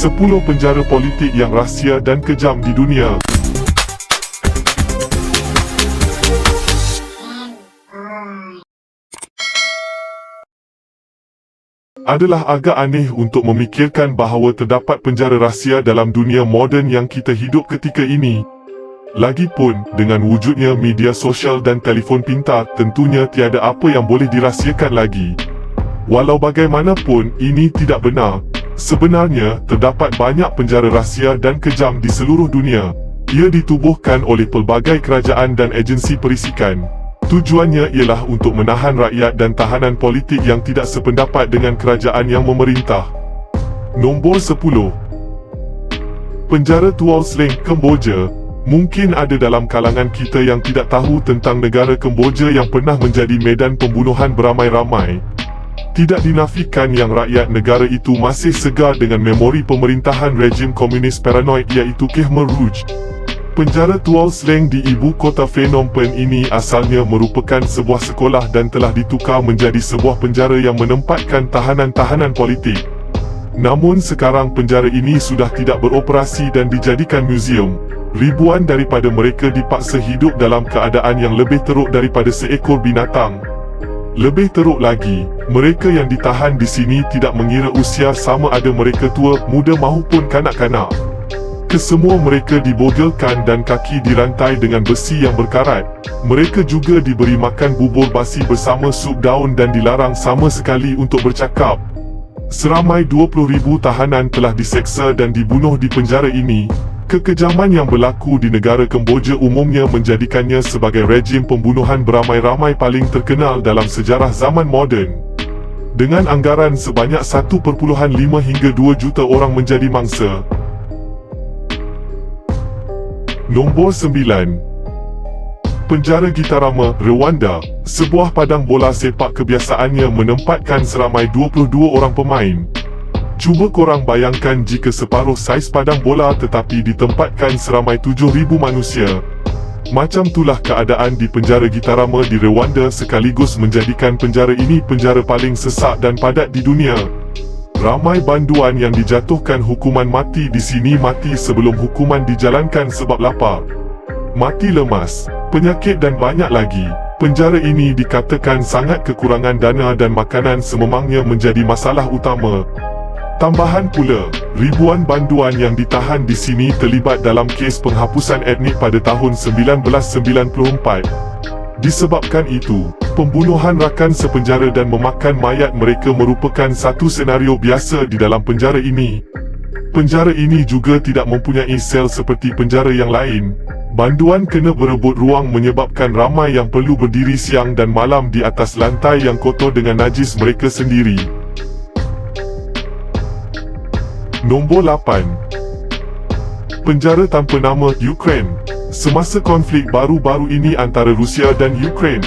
10 penjara politik yang rahsia dan kejam di dunia. Adalah agak aneh untuk memikirkan bahawa terdapat penjara rahsia dalam dunia moden yang kita hidup ketika ini. Lagipun, dengan wujudnya media sosial dan telefon pintar, tentunya tiada apa yang boleh dirahsiakan lagi. Walau bagaimanapun, ini tidak benar. Sebenarnya, terdapat banyak penjara rahsia dan kejam di seluruh dunia. Ia ditubuhkan oleh pelbagai kerajaan dan agensi perisikan. Tujuannya ialah untuk menahan rakyat dan tahanan politik yang tidak sependapat dengan kerajaan yang memerintah. Nombor 10. Penjara Tuol Sleng, Kemboja. Mungkin ada dalam kalangan kita yang tidak tahu tentang negara Kemboja yang pernah menjadi medan pembunuhan beramai-ramai. Tidak dinafikan yang rakyat negara itu masih segar dengan memori pemerintahan rejim komunis paranoid iaitu Khmer Rouge. Penjara Tuol Sleng di ibu kota Phnom Penh ini asalnya merupakan sebuah sekolah dan telah ditukar menjadi sebuah penjara yang menempatkan tahanan-tahanan politik. Namun sekarang penjara ini sudah tidak beroperasi dan dijadikan muzium. Ribuan daripada mereka dipaksa hidup dalam keadaan yang lebih teruk daripada seekor binatang. Lebih teruk lagi, mereka yang ditahan di sini tidak mengira usia sama ada mereka tua, muda maupun kanak-kanak. Kesemua mereka dibogelkan dan kaki dirantai dengan besi yang berkarat. Mereka juga diberi makan bubur basi bersama sup daun dan dilarang sama sekali untuk bercakap. Seramai 20,000 tahanan telah diseksa dan dibunuh di penjara ini. Kekejaman yang berlaku di negara Kemboja umumnya menjadikannya sebagai rejim pembunuhan beramai-ramai paling terkenal dalam sejarah zaman moden. Dengan anggaran sebanyak 1.5 hingga 2 juta orang menjadi mangsa. Nombor 9. Penjara Gitarama, Rwanda. Sebuah padang bola sepak kebiasaannya menempatkan seramai 22 orang pemain. Cuba korang bayangkan jika separuh saiz padang bola tetapi ditempatkan seramai 7,000 manusia. Macam itulah keadaan di penjara Gitarama di Rwanda sekaligus menjadikan penjara ini penjara paling sesak dan padat di dunia. Ramai banduan yang dijatuhkan hukuman mati di sini mati sebelum hukuman dijalankan sebab lapar, mati lemas, penyakit dan banyak lagi. Penjara ini dikatakan sangat kekurangan dana dan makanan sememangnya menjadi masalah utama. Tambahan pula, ribuan banduan yang ditahan di sini terlibat dalam kes penghapusan etnik pada tahun 1994. Disebabkan itu, pembunuhan rakan sepenjara dan memakan mayat mereka merupakan satu senario biasa di dalam penjara ini. Penjara ini juga tidak mempunyai sel seperti penjara yang lain. Banduan kena berebut ruang menyebabkan ramai yang perlu berdiri siang dan malam di atas lantai yang kotor dengan najis mereka sendiri. Nombor 8. Penjara tanpa nama, Ukraine. Semasa konflik baru-baru ini antara Rusia dan Ukraine,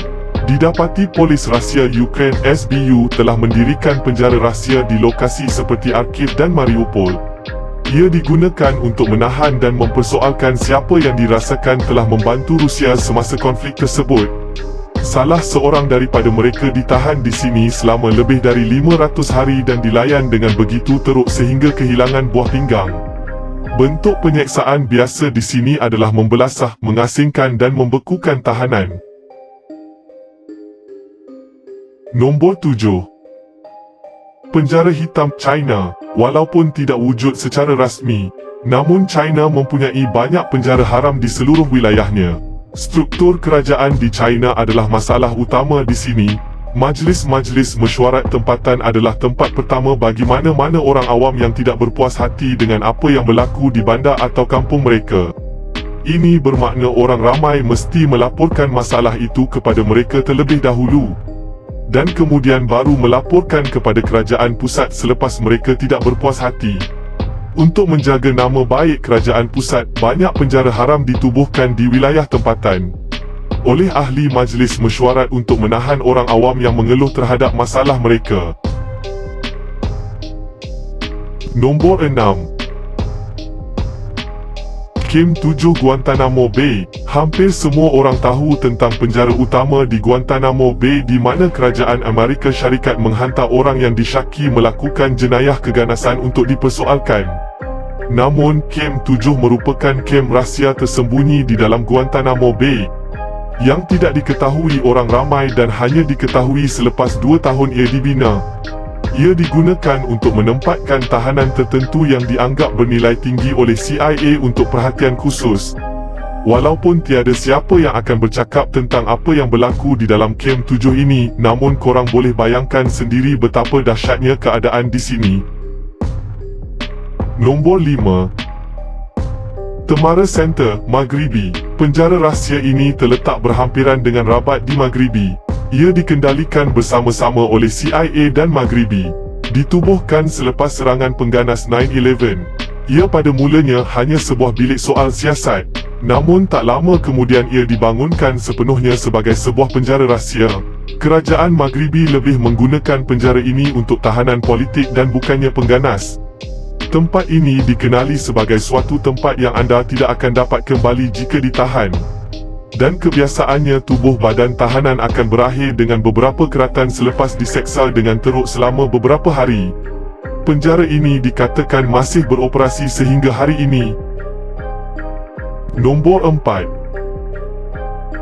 didapati polis rahsia Ukraine SBU telah mendirikan penjara rahsia di lokasi seperti Kharkiv dan Mariupol. Ia digunakan untuk menahan dan mempersoalkan siapa yang dirasakan telah membantu Rusia semasa konflik tersebut. Salah seorang daripada mereka ditahan di sini selama lebih dari 500 hari dan dilayan dengan begitu teruk sehingga kehilangan buah pinggang. Bentuk penyeksaan biasa di sini adalah membelasah, mengasingkan dan membekukan tahanan. Nombor 7. Penjara hitam, China. Walaupun tidak wujud secara rasmi, namun China mempunyai banyak penjara haram di seluruh wilayahnya. Struktur kerajaan di China adalah masalah utama di sini. Majlis-majlis mesyuarat tempatan adalah tempat pertama bagi mana-mana orang awam yang tidak berpuas hati dengan apa yang berlaku di bandar atau kampung mereka. Ini bermakna orang ramai mesti melaporkan masalah itu kepada mereka terlebih dahulu, dan kemudian baru melaporkan kepada kerajaan pusat selepas mereka tidak berpuas hati. Untuk menjaga nama baik kerajaan pusat, banyak penjara haram ditubuhkan di wilayah tempatan oleh ahli majlis mesyuarat untuk menahan orang awam yang mengeluh terhadap masalah mereka. Nombor 6. Kem 7, Guantanamo Bay. Hampir semua orang tahu tentang penjara utama di Guantanamo Bay di mana kerajaan Amerika Syarikat menghantar orang yang disyaki melakukan jenayah keganasan untuk dipersoalkan. Namun, kem 7 merupakan kem rahsia tersembunyi di dalam Guantanamo Bay yang tidak diketahui orang ramai dan hanya diketahui selepas 2 tahun ia dibina. Ia digunakan untuk menempatkan tahanan tertentu yang dianggap bernilai tinggi oleh CIA untuk perhatian khusus. Walaupun tiada siapa yang akan bercakap tentang apa yang berlaku di dalam kem 7 ini, namun korang boleh bayangkan sendiri betapa dahsyatnya keadaan di sini. Nombor 5. Temara Center, Maghribi. Penjara rahsia ini terletak berhampiran dengan Rabat di Maghribi. Ia dikendalikan bersama-sama oleh CIA dan Maghribi. Ditubuhkan selepas serangan pengganas 9/11. Ia pada mulanya hanya sebuah bilik soal siasat. Namun tak lama kemudian ia dibangunkan sepenuhnya sebagai sebuah penjara rahsia. Kerajaan Maghribi lebih menggunakan penjara ini untuk tahanan politik dan bukannya pengganas. Tempat ini dikenali sebagai suatu tempat yang anda tidak akan dapat kembali jika ditahan. Dan kebiasaannya tubuh badan tahanan akan berakhir dengan beberapa keratan selepas diseksa dengan teruk selama beberapa hari. Penjara ini dikatakan masih beroperasi sehingga hari ini. Nombor 4.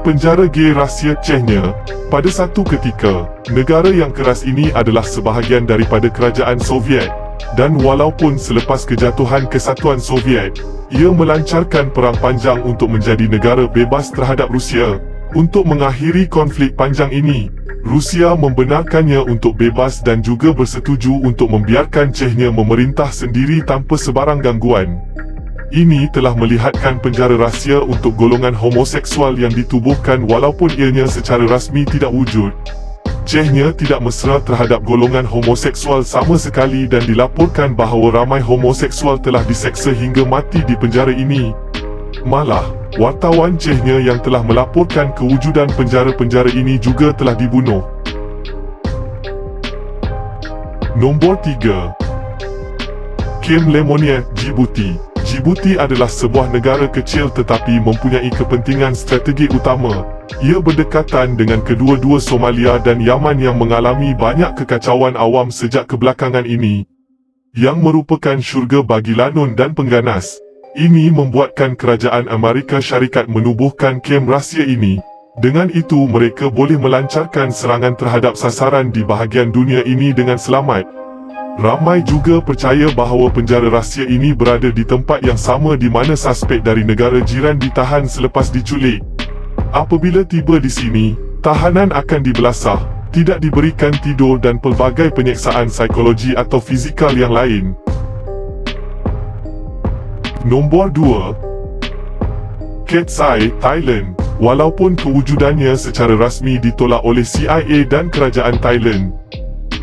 Penjara gay rahsia Chechnya. Pada satu ketika, negara yang keras ini adalah sebahagian daripada kerajaan Soviet. Dan walaupun selepas kejatuhan kesatuan Soviet, ia melancarkan perang panjang untuk menjadi negara bebas terhadap Rusia. Untuk mengakhiri konflik panjang ini, Rusia membenarkannya untuk bebas dan juga bersetuju untuk membiarkan Chechnya memerintah sendiri tanpa sebarang gangguan. Ini telah melihatkan penjara rahsia untuk golongan homoseksual yang ditubuhkan walaupun ianya secara rasmi tidak wujud. Chechnya tidak mesra terhadap golongan homoseksual sama sekali dan dilaporkan bahawa ramai homoseksual telah diseksa hingga mati di penjara ini. Malah, wartawan Chechnya yang telah melaporkan kewujudan penjara-penjara ini juga telah dibunuh. Nombor 3. Kem Lemonier, Djibouti. Djibouti adalah sebuah negara kecil tetapi mempunyai kepentingan strategik utama. Ia berdekatan dengan kedua-dua Somalia dan Yaman yang mengalami banyak kekacauan awam sejak kebelakangan ini, yang merupakan syurga bagi lanun dan pengganas. Ini membuatkan kerajaan Amerika Syarikat menubuhkan kem rahsia ini. Dengan itu mereka boleh melancarkan serangan terhadap sasaran di bahagian dunia ini dengan selamat. Ramai juga percaya bahawa penjara rahsia ini berada di tempat yang sama di mana suspek dari negara jiran ditahan selepas diculik. Apabila tiba di sini, tahanan akan dibelasah, tidak diberikan tidur dan pelbagai penyeksaan psikologi atau fizikal yang lain. Nombor 2. Cat Sai, Thailand. Walaupun kewujudannya secara rasmi ditolak oleh CIA dan kerajaan Thailand,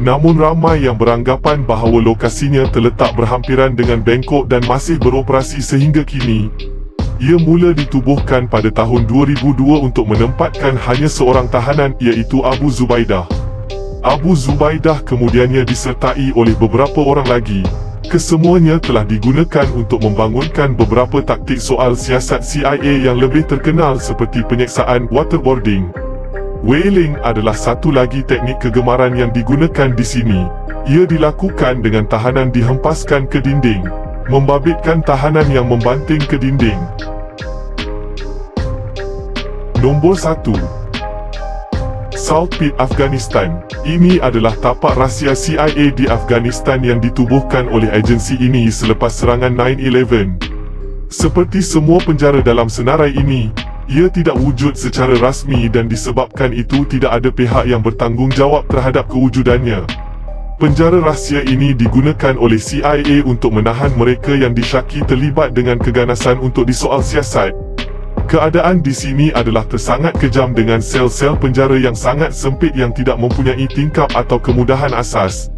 namun ramai yang beranggapan bahawa lokasinya terletak berhampiran dengan Bangkok dan masih beroperasi sehingga kini. Ia mula ditubuhkan pada tahun 2002 untuk menempatkan hanya seorang tahanan iaitu Abu Zubaidah. Abu Zubaidah kemudiannya disertai oleh beberapa orang lagi. Kesemuanya telah digunakan untuk membangunkan beberapa taktik soal siasat CIA yang lebih terkenal seperti penyeksaan waterboarding. Whaling adalah satu lagi teknik kegemaran yang digunakan di sini. Ia dilakukan dengan tahanan dihempaskan ke dinding, membabitkan tahanan yang membanting ke dinding. Nombor 1. South Pit, Afghanistan. Ini adalah tapak rahsia CIA di Afghanistan yang ditubuhkan oleh agensi ini selepas serangan 9/11. Seperti semua penjara dalam senarai ini, ia tidak wujud secara rasmi dan disebabkan itu tidak ada pihak yang bertanggungjawab terhadap kewujudannya. Penjara rahsia ini digunakan oleh CIA untuk menahan mereka yang disyaki terlibat dengan keganasan untuk disoal siasat. Keadaan di sini adalah tersangat kejam dengan sel-sel penjara yang sangat sempit yang tidak mempunyai tingkap atau kemudahan asas.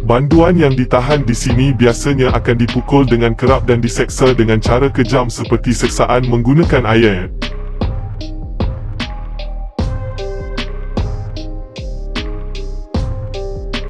Banduan yang ditahan di sini biasanya akan dipukul dengan kerap dan diseksa dengan cara kejam seperti seksaan menggunakan air.